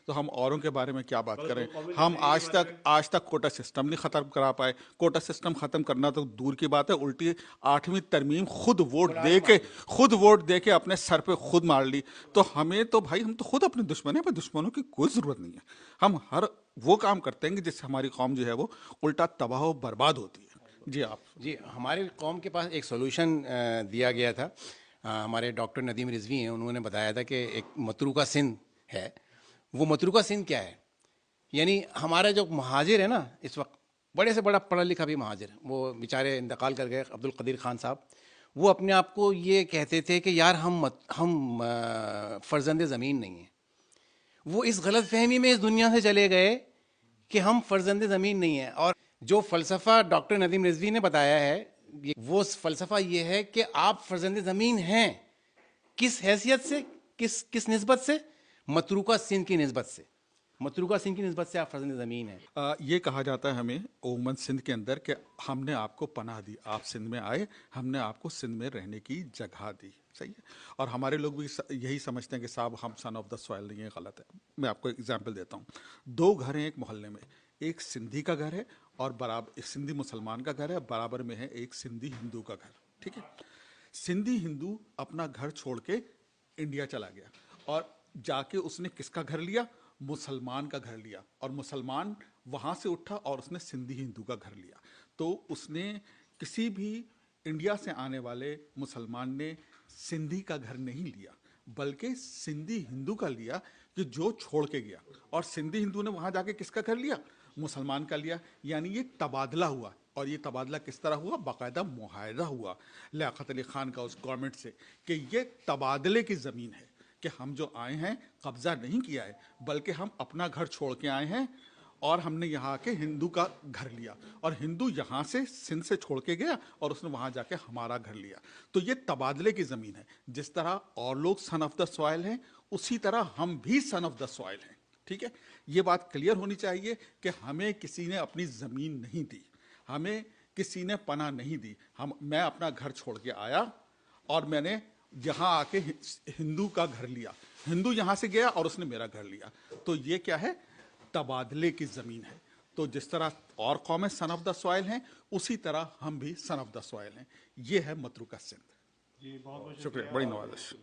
तो हम औरों के बारे में क्या बात करें। हम आज तक कोटा सिस्टम नहीं खत्म करा पाए। कोटा सिस्टम खत्म करना तो दूर की बात है, उल्टी 8वीं तरमीम खुद वोट दे के अपने सर पे खुद मार ली। तो हमें तो भाई, हम तो खुद अपने दुश्मन है, पर दुश्मनों की कोई जरूरत नहीं है। हम हर वो काम करते हैं कि जिससे हमारी कौम जो है वो उल्टा तबाह और बर्बाद होती है। जी आप। जी, हमारे कौम के पास एक सॉल्यूशन दिया गया था। हमारे डॉक्टर नदीम रिजवी हैं, उन्होंने बताया था कि एक मतरूका सिंध है। वो मतरूका सिंध क्या है? यानी हमारा जो महाजिर है ना, इस वक्त बड़े से बड़ा पढ़ा लिखा भी महाजिर, वो बेचारे इंतकाल कर गए, अब्दुल कदीर खान साहब। वो अपने आप को ये कहते थे कि यार हम फर्जंद ज़मीन नहीं हैं। वो इस गलत फहमी में इस दुनिया से चले गए कि हम फर्जंद ज़मीन नहीं है। और जो फ़लसफ़ा डॉक्टर नदीम रिजवी ने बताया है, वो फ़लसफ़ा ये है कि आप फर्जंद ज़मीन हैं। किस हैसियत से, किस किस निस्बत से? मतरूका सिंध की निस्बत से। मतरूका सिंध की निस्बत से आप फर्जंद ज़मीन हैं। ये कहा जाता है हमें ओमन सिंध के अंदर कि हमने आपको पनाह दी, आप सिंध में आए, हमने आपको सिंध में रहने की जगह दी। सही है। और हमारे लोग भी यही समझते हैं कि साहब हम सन ऑफ द सॉइल नहीं है। गलत है। मैं आपको एग्जाम्पल देता हूँ। दो घर हैं एक मोहल्ले में, एक सिंधी का घर है और बराबर एक सिंधी मुसलमान का घर है, बराबर में है एक सिंधी हिंदू का घर। ठीक है। सिंधी हिंदू अपना घर छोड़ के इंडिया चला गया और जाके उसने किसका घर लिया? मुसलमान का घर लिया। और मुसलमान वहां से उठा और उसने सिंधी हिंदू का घर लिया। तो उसने किसी भी इंडिया से आने वाले मुसलमान ने सिंधी का घर नहीं लिया, बल्कि सिंधी हिंदू का लिया कि जो छोड़ के गया। और सिंधी हिंदू ने वहां जाके किसका घर लिया? मुसलमान का लिया। यानी ये तबादला हुआ। और ये तबादला किस तरह हुआ? बाकायदा मुआहदा हुआ लियाकत अली खान का उस गवर्नमेंट से कि ये तबादले की ज़मीन है, कि हम जो आए हैं कब्जा नहीं किया है, बल्कि हम अपना घर छोड़ के आए हैं और हमने यहाँ आके हिंदू का घर लिया। और हिंदू यहाँ से सिंध से छोड़ के गया और उसने वहाँ जाके हमारा घर लिया। तो ये तबादले की ज़मीन है। जिस तरह और लोग सन ऑफ द सॉइल हैं, उसी तरह हम भी सन ऑफ द सॉइल हैं। ठीक है। ये बात क्लियर होनी चाहिए कि हमें किसी ने अपनी ज़मीन नहीं दी, हमें किसी ने पनाह नहीं दी। मैं अपना घर छोड़ के आया और मैंने यहाँ आके हिंदू का घर लिया। हिंदू यहाँ से गया और उसने मेरा घर लिया। तो ये क्या है? तबादले की ज़मीन है। तो जिस तरह और कौमें सन ऑफ द सॉइल हैं, उसी तरह हम भी सन ऑफ द सॉइल हैं। ये है मतरूका सिंध। जी, बहुत बहुत शुक्रिया, बड़ी नवाजिश।